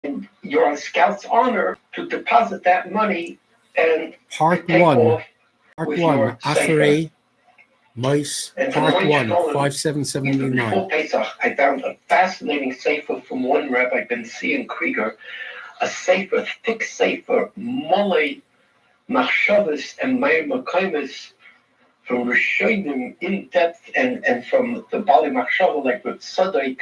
and you're on Scout's honor to deposit that money and Part take 1. off Part with 1. your sefer. Zcharai, Mice, And for the Part Moish 1, Shalom, even 5779. before Pesach, I found a fascinating sefer from one Rabbi Ben Zion Krieger, a sefer, thick sefer, Mole Machshavas and Meir Makaimis, from Rishonim in depth, and from the Bali Machshava, like with Sadiq,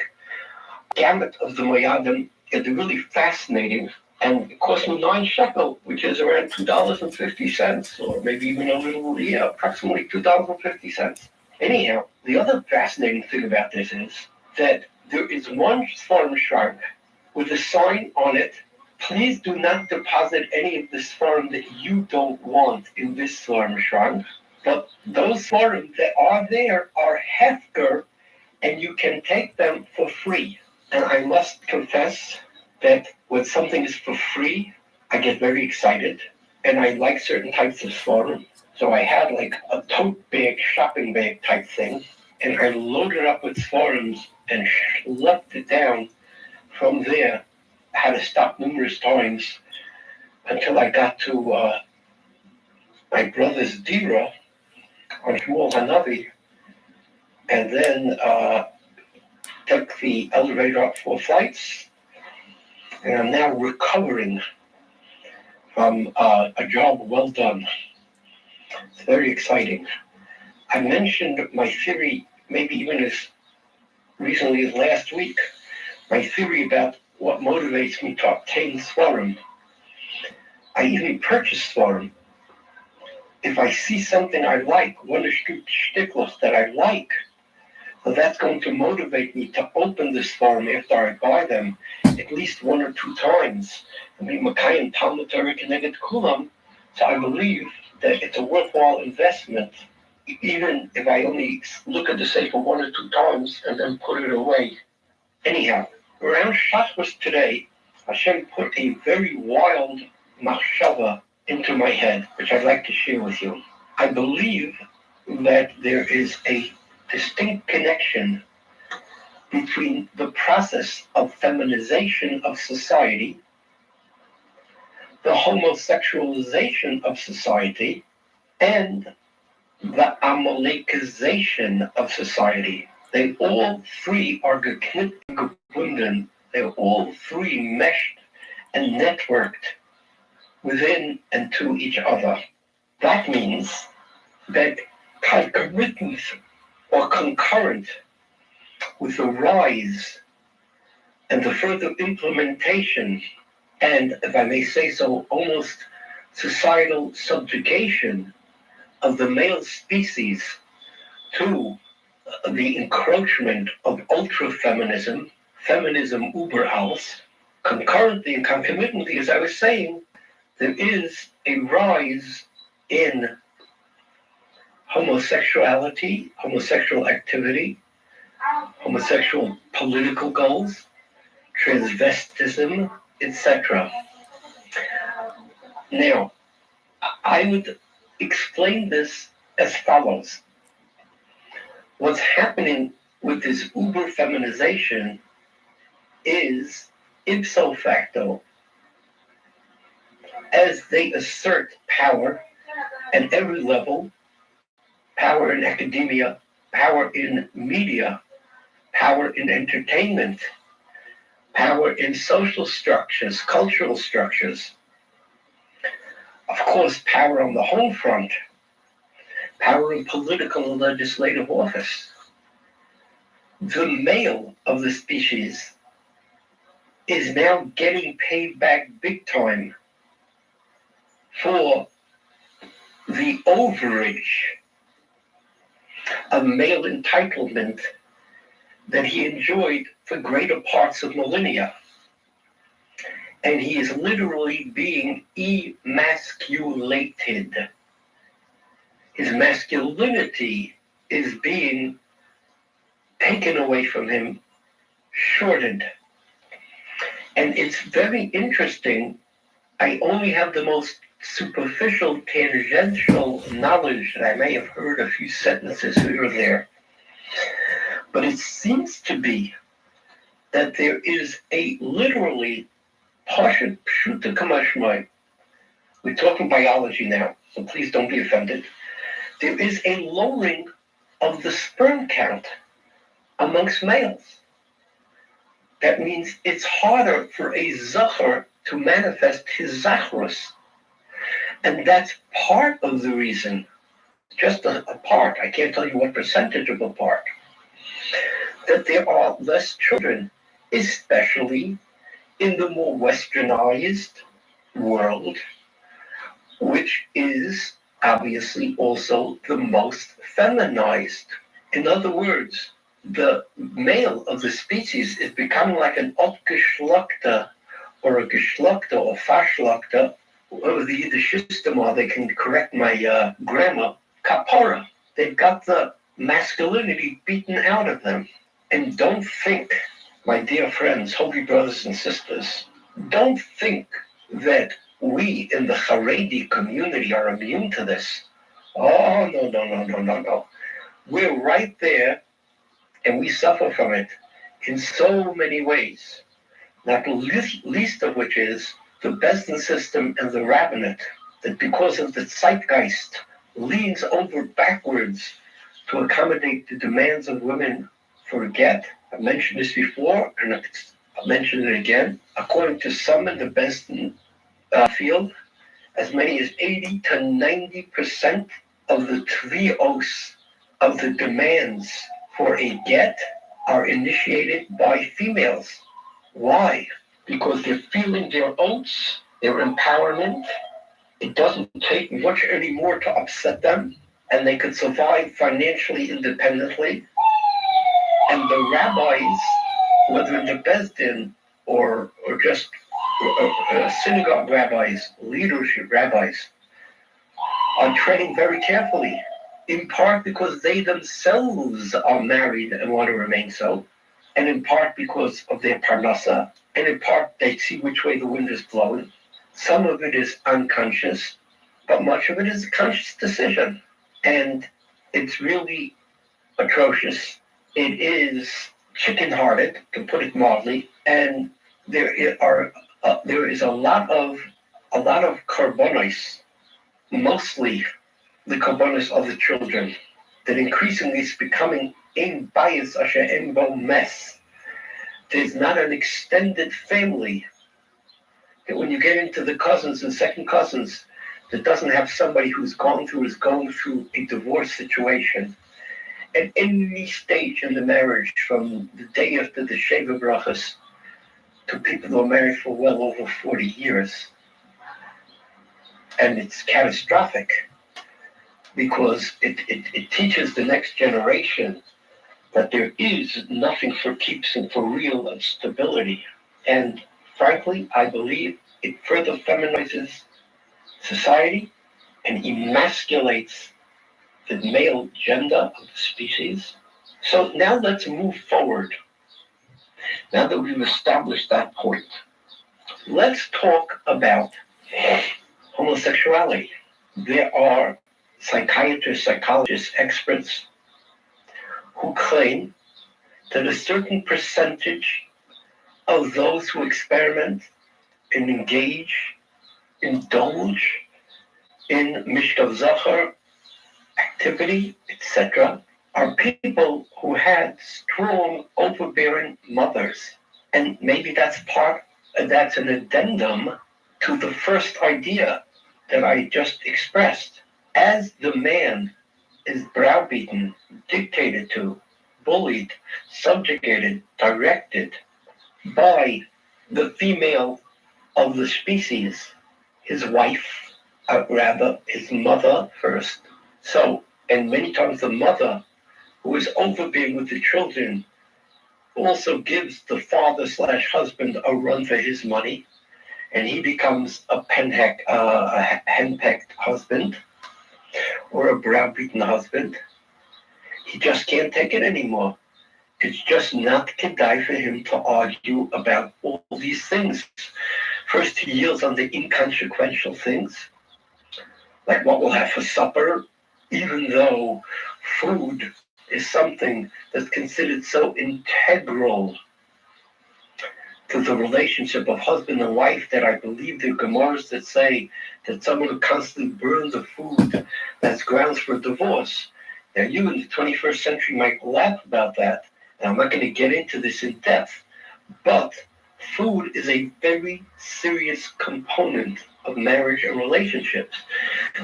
gamut of the Moyadim. It's really fascinating. And it cost me 9 shekel, which is around $2.50, or maybe even a little, approximately $2.50. Anyhow, the other fascinating thing about this is that there is one farm shrine with a sign on it: please do not deposit any of the svarim that you don't want in this svarim shrine. But those svarim that are there are hefker, and you can take them for free. And I must confess that when something is for free, I get very excited, and I like certain types of svarim. So I had like a tote bag, shopping bag type thing, and I loaded up with svarim and schlepped it down from there. I had to stop numerous times until I got to my brother's Dira on Shmuel Hanavi, and then took the elevator up 4 flights, and I'm now recovering from a job well done. It's very exciting. I mentioned my theory, maybe even as recently as last week, my theory about what motivates me to obtain svarim. I even purchase svarim. If I see something I like, one or two shtickles that I like, so that's going to motivate me to open this svarim after I buy them at least 1 or 2 times and be Makayim Talmud Torah Keneged Kulam. So I believe that it's a worthwhile investment, even if I only look at the sefer 1 or 2 times and then put it away. Anyhow, around Shabbos today, Hashem put a very wild machshava into my head, which I'd like to share with you. I believe that there is a distinct connection between the process of feminization of society, the homosexualization of society, and the Amalekization of society. They all three are gebunden. They're all three meshed and networked within and to each other. That means that concomitant or concurrent with the rise and the further implementation, and, if I may say so, almost societal subjugation of the male species to the encroachment of ultra-feminism, feminism uber alles, concurrently and concomitantly, as I was saying, there is a rise in homosexuality, homosexual activity, homosexual political goals, transvestism, etc. Now, I would explain this as follows. What's happening with this uber feminization is, ipso facto, as they assert power at every level, power in academia, power in media, power in entertainment, power in social structures, cultural structures, of course, power on the home front, power in political and legislative office. The male of the species is now getting paid back big time for the overage of male entitlement that he enjoyed for greater parts of millennia. And he is literally being emasculated. His masculinity is being taken away from him, shortened. And it's very interesting. I only have the most superficial, tangential knowledge that I may have heard a few sentences here or there. But it seems to be that there is a literally Pashut pshuta kamashmai. We're talking biology now, so please don't be offended. There is a lowering of the sperm count amongst males. That means it's harder for a zachar to manifest his zachrus. And that's part of the reason, just a part, I can't tell you what percentage of a part, that there are less children, especially in the more westernized world, which is obviously also the most feminized. In other words, the male of the species is becoming like an Opgeschlackter or a Geschlackter or Faschlackter, whatever the Yiddish system are, they can correct my grammar, kapara. They've got the masculinity beaten out of them. And don't think, my dear friends, holy brothers and sisters, don't think that we in the zcharai community are immune to this. Oh, no. We're right there, and we suffer from it in so many ways, not least of which is the Bezdin system and the rabbinate, that because of the zeitgeist leans over backwards to accommodate the demands of women for a get. I've mentioned this before, and I'll mention it again. According to some in the Bezdin field, as many as 80 to 90% of the tvios, of the demands for a get, are initiated by females. Why? Because they're feeling their oats, their empowerment. It doesn't take much anymore to upset them, and they could survive financially independently. And the rabbis, whether in the Bezdin or just synagogue rabbis, leadership rabbis, are treading very carefully, in part because they themselves are married and want to remain so, and in part because of their parnasa, and in part they see which way the wind is blowing. Some of it is unconscious, but much of it is a conscious decision. And it's really atrocious. It is chicken-hearted, to put it mildly, and there is a lot of carbonos, mostly the carbonos of the children, that increasingly is becoming ein bias asher ein bo mess. There's not an extended family. When you get into the cousins and second cousins, that doesn't have somebody who's going through a divorce situation at any stage in the marriage, from the day after the Sheva Brachas to people who are married for well over 40 years. And it's catastrophic because it teaches the next generation that there is nothing for keeps and for real of stability. And frankly, I believe it further feminizes society and emasculates the male gender of the species. So now let's move forward. Now that we've established that point, let's talk about homosexuality. There are psychiatrists, psychologists, experts who claim that a certain percentage of those who experiment and engage, indulge in mishkav zachar activity, etc., are people who had strong, overbearing mothers. And maybe that's an addendum to the first idea that I just expressed. As the man is browbeaten, dictated to, bullied, subjugated, directed by the female of the species, his wife, rather his mother first. So, and many times the mother, who is overbearing with the children, also gives the father/husband a run for his money, and he becomes a henpecked husband or a browbeaten husband. He just can't take it anymore. It's just not kedai for him to argue about all these things. First, he yields on the inconsequential things, like what we'll have for supper, even though food is something that's considered so integral to the relationship of husband and wife that I believe the Gemaras that say that someone who constantly burns the food, that's grounds for divorce. Now you in the 21st century might laugh about that, and I'm not going to get into this in depth, but food is a very serious component of marriage and relationships.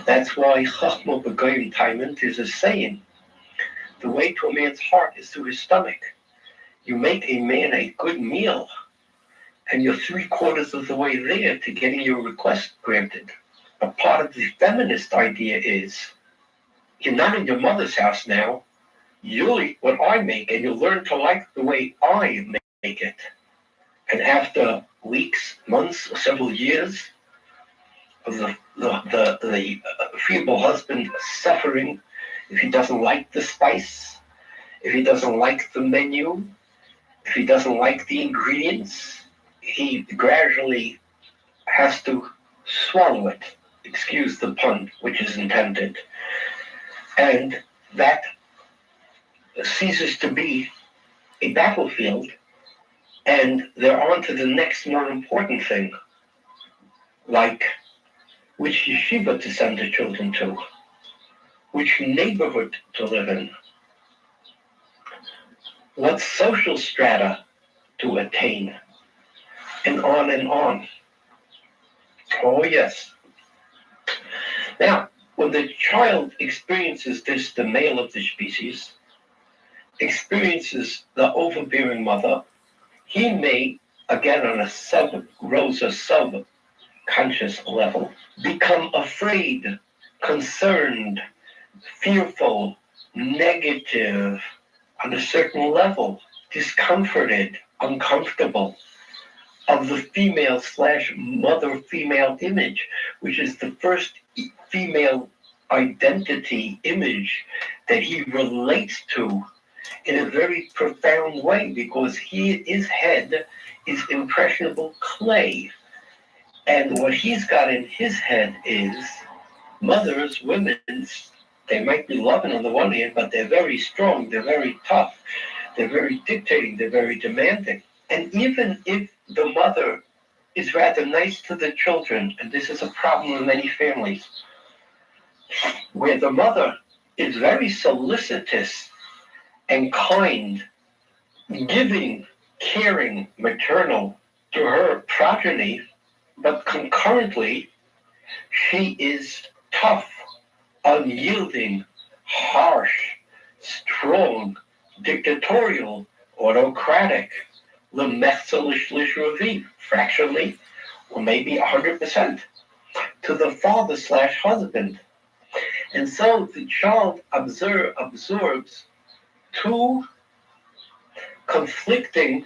That's why Chachma B'Goyim Taimen is a saying, the way to a man's heart is through his stomach. You make a man a good meal, and you're 3/4 of the way there to getting your request granted. A part of the feminist idea is, you're not in your mother's house now, you'll eat what I make, and you'll learn to like the way I make it. And after weeks, months, or several years of the feeble husband suffering, if he doesn't like the spice, if he doesn't like the menu, if he doesn't like the ingredients, he gradually has to swallow it. Excuse the pun, which is intended. And that ceases to be a battlefield, and they're on to the next more important thing, like which yeshiva to send the children to, which neighborhood to live in, what social strata to attain, and on and on. Oh, yes. Now, when the child experiences this, the male of the species, experiences the overbearing mother, he may, again on a sub-conscious level, become afraid, concerned, fearful, negative, on a certain level, discomforted, uncomfortable, of the female/mother-female image, which is the first female identity image that he relates to in a very profound way, because his head is impressionable clay. And what he's got in his head is mothers, women's, they might be loving on the one hand, but they're very strong, they're very tough, they're very dictating, they're very demanding. And even if the mother is rather nice to the children, and this is a problem in many families, where the mother is very solicitous and kind, giving, caring, maternal to her progeny, but concurrently, she is tough, unyielding, harsh, strong, dictatorial, autocratic, fractionally, or maybe 100%, to the father/husband. And so the child absorbs two conflicting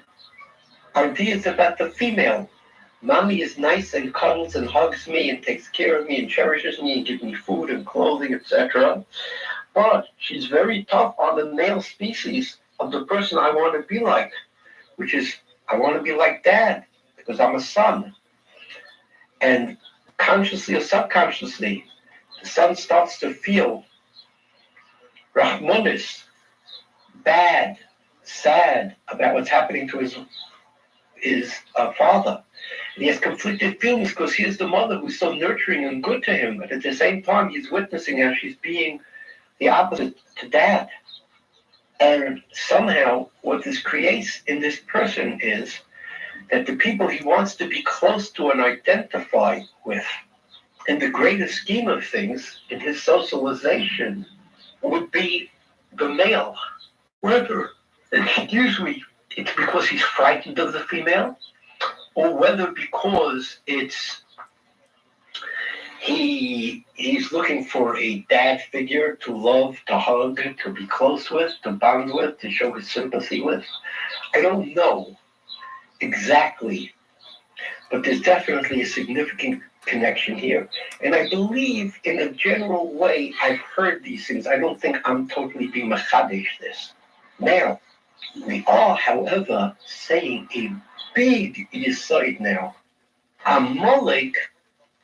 ideas about the female. Mommy is nice and cuddles and hugs me and takes care of me and cherishes me and gives me food and clothing, etc. But she's very tough on the male species of the person I want to be like, which is I want to be like dad because I'm a son. And consciously or subconsciously, the son starts to feel rahmanis, bad, sad about what's happening to his father. And he has conflicted feelings because here's the mother who's so nurturing and good to him, but at the same time he's witnessing how she's being the opposite to dad. And somehow what this creates in this person is that the people he wants to be close to and identify with in the greater scheme of things in his socialization would be the male. Whether usually it's because he's frightened of the female, or whether because he's looking for a dad figure to love, to hug, to be close with, to bond with, to show his sympathy with. I don't know exactly, but there's definitely a significant connection here. And I believe in a general way I've heard these things. I don't think I'm totally being machadish this. Now, we are, however, saying a big yesod now. Amalek,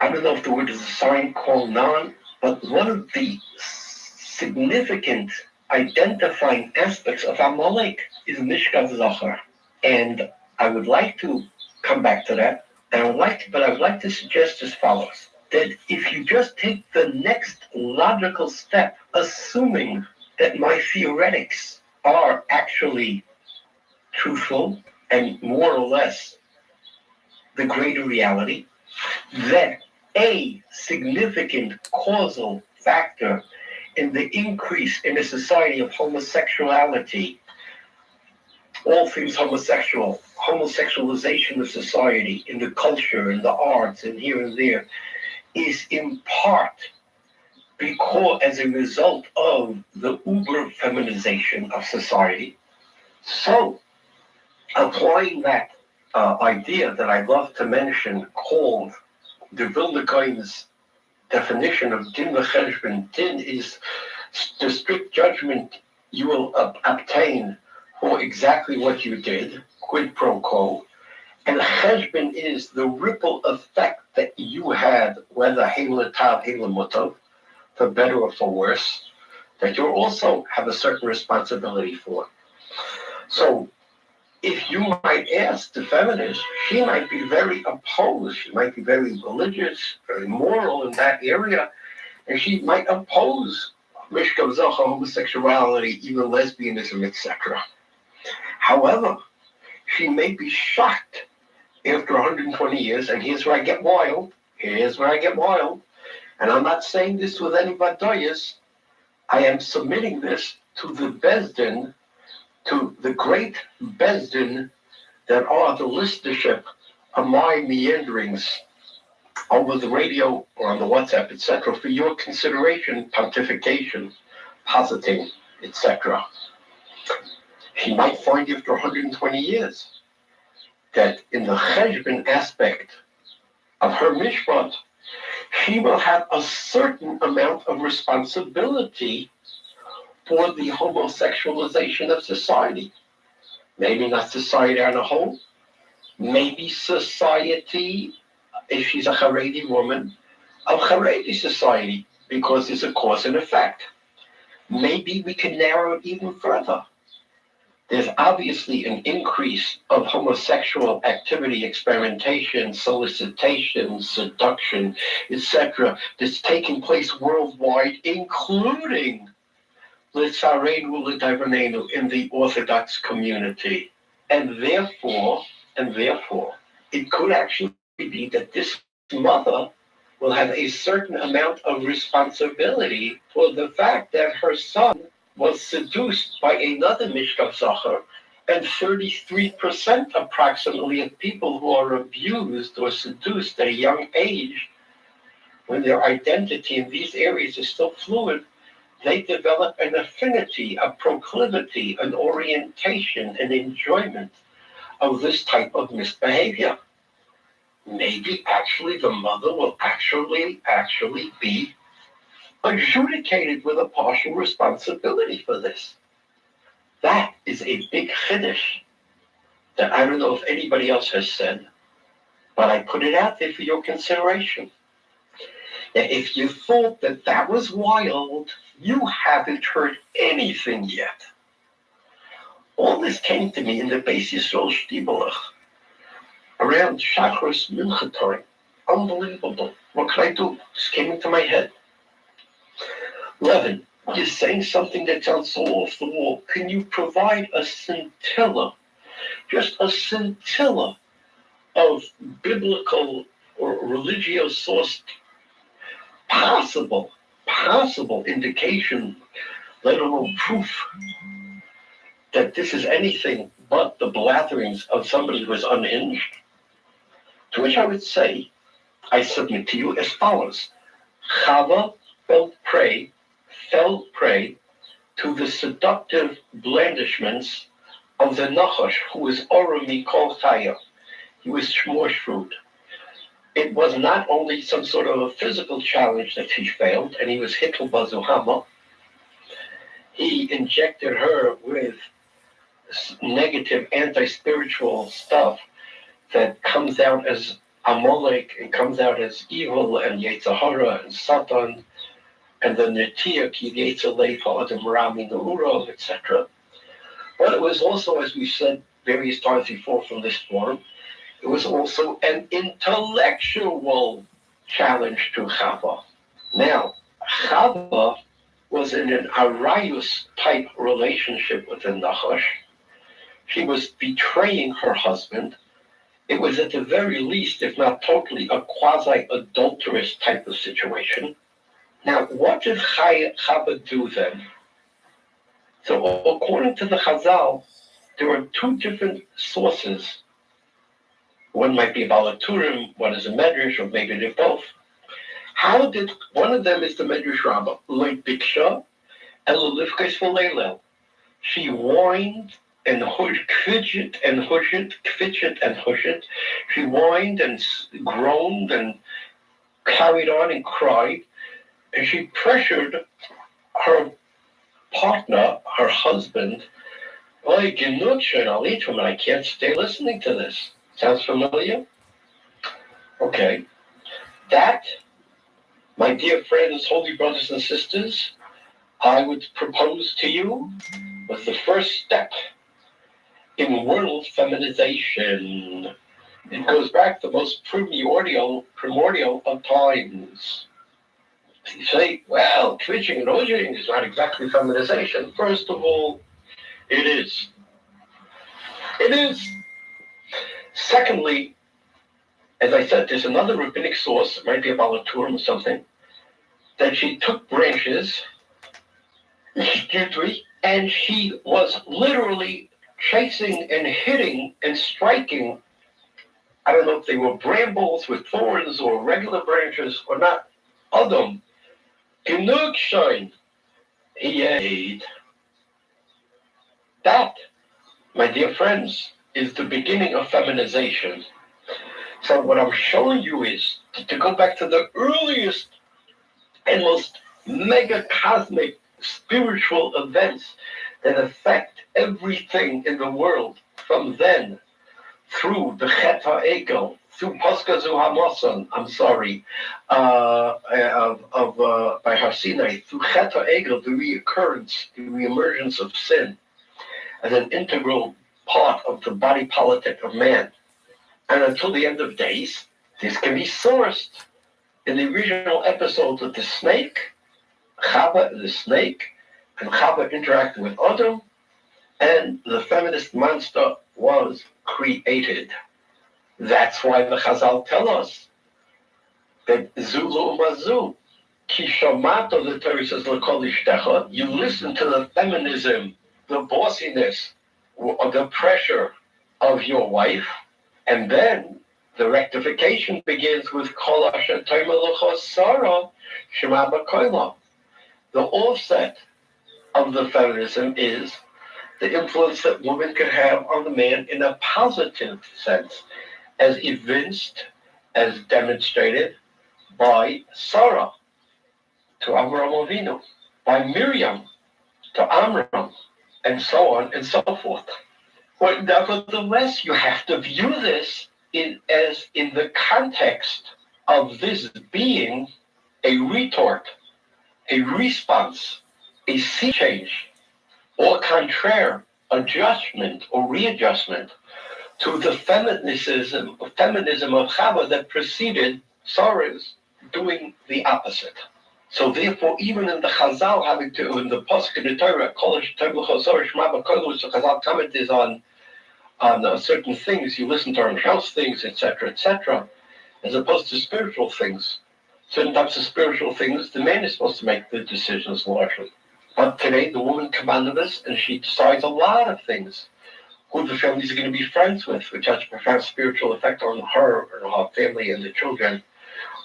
I don't know if the word is a sign called non, but one of the significant identifying aspects of Amalek is Mishkav Zachar. And I would like to come back to that. And I'd like to suggest as follows: that if you just take the next logical step, assuming that my theoretics are actually truthful and more or less the greater reality, that a significant causal factor in the increase in a society of homosexuality, all things homosexual, homosexualization of society, in the culture, in the arts, and here and there, is in part because as a result of the uber feminization of society. So, applying that idea that I love to mention, called the Vilna Gaon's definition of din v'cheshbon. Din is the strict judgment you will obtain for exactly what you did, quid pro quo. And cheshbon is the ripple effect that you had, whether hela tav, hela mutav, for better or for worse, that you also have a certain responsibility for. So if you might ask the feminist, she might be very opposed. She might be very religious, very moral in that area, and she might oppose mishkav zocha, homosexuality, even lesbianism, etc. However, she may be shocked after 120 years, and here's where I get wild. Here's where I get wild. And I'm not saying this with any badayas. I am submitting this to the Bezdin, to the great Bezdin that are the listenership of my meanderings over the radio or on the WhatsApp, etc., for your consideration, pontification, positing, etc. He might find after 120 years that in the cheshbon aspect of her mishpat, she will have a certain amount of responsibility for the homosexualization of society. Maybe not society on a whole, maybe society, if she's a Haredi woman, of Haredi society, because there's a cause and effect. Maybe we can narrow it even further. There's obviously an increase of homosexual activity, experimentation, solicitation, seduction, etc., that's taking place worldwide, including zcharai in the Orthodox community. And therefore, it could actually be that this mother will have a certain amount of responsibility for the fact that her son was seduced by another mishkav zachar, and 33% approximately of people who are abused or seduced at a young age, when their identity in these areas is still fluid, they develop an affinity, a proclivity, an orientation, an enjoyment of this type of misbehavior. Maybe actually the mother will actually be adjudicated with a partial responsibility for this. That is a big chiddush that I don't know if anybody else has said, but I put it out there for your consideration. Now, if you thought that that was wild, you haven't heard anything yet. All this came to me in the Beis Yisrael Shtibelach around Shacharis Mincha time. Unbelievable. What could I do? This came into my head. Levin, you're saying something that sounds so off the wall. Can you provide a scintilla, just a scintilla of biblical or religio-sourced possible indication, let alone proof, that this is anything but the blatherings of somebody who is unhinged? To which I would say, I submit to you as follows. Chava fell prey to the seductive blandishments of the Nachash, who was Ora Mikol Chaya. He was shmor. It was not only some sort of a physical challenge that he failed, and he was hitl bazuhama. He injected her with negative anti-spiritual stuff that comes out as Amalek and comes out as evil and Yetzirah and Satan and the Netiya ki Yetzirah Adam Rami Neuro, etc. But it was also, as we said various times before from this forum, It was also an intellectual challenge to Chava. Now, Chava was in an Arius type relationship with the Nachash. She was betraying her husband. It was at the very least, if not totally, a quasi-adulterous type of situation. Now, what did Chava do then? So, according to the Chazal, there are two different sources. One might be a Balaturim, one is a Medrash, or maybe they're both. How did one of them is the Medrash Rabbah, Loi Biksha, and Lelifkes V'Leilel. She whined and kvitchet and hushet. She whined and groaned and carried on and cried, and she pressured her partner, her husband. I can't stay listening to this. Sounds familiar? Okay. That, my dear friends, holy brothers and sisters, I would propose to you was the first step in world feminization. It goes back to the most primordial of times. You say, well, twitching and ojing is not exactly feminization. First of all, it is. It is. Secondly, as I said, there's another rabbinic source, it might be about a Turim or something, that she took branches, and she was literally chasing and hitting and striking. I don't know if they were brambles with thorns or regular branches or not. Adam, genug shine, he. That, my dear friends, is the beginning of feminization. So what I'm showing you is to go back to the earliest and most mega cosmic spiritual events that affect everything in the world from then through the Chet HaEgel, through Posca Zu HaMoson, by Har Sinai, through Chet HaEgel, the reoccurrence, the reemergence of sin as an integral part of the body politic of man. And until the end of days, this can be sourced in the original episode of the snake, Chava the snake, and Chava interacting with Adam, and the feminist monster was created. That's why the Chazal tell us that Zulu Umazu, Kishomato, the Torah says, you listen to the feminism, the bossiness, the pressure of your wife, and then the rectification begins with Kol Asher Toimelachos Sarah Shema B'Koila. The offset of the feminism is the influence that women can have on the man in a positive sense, as evinced, as demonstrated by Sarah to Avraham Avinu, by Miriam to Amram, and so on and so forth. But nevertheless, you have to view this as in the context of this being a retort, a response, a sea change, or contraire, adjustment or readjustment to the feminism of Chava that preceded Sarah's doing the opposite. So therefore, even in the Chazal having to, in the Pasuk in the Torah, Chazal comment is on certain things, you listen to our house things, etc., as opposed to spiritual things. Certain types of spiritual things, the man is supposed to make the decisions largely. But today, the woman commanded us, and she decides a lot of things. Who the families are going to be friends with, which has a profound spiritual effect on her and her family and the children.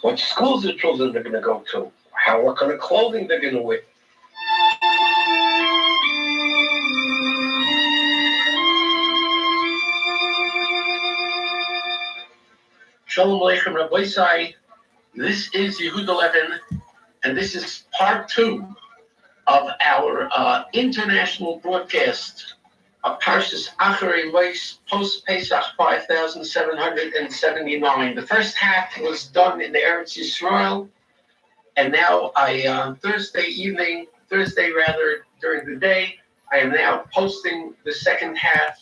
What schools the children are going to go to, what kind of clothing they're going to wear. Shalom Aleichem Rabbi Sai. This is Yehuda Levin, and this is part 2 of our international broadcast of Parshas Acharei Lois, post-Pesach 5779. The first half was done in the Eretz Yisrael, and now Thursday during the day, I am now posting the second half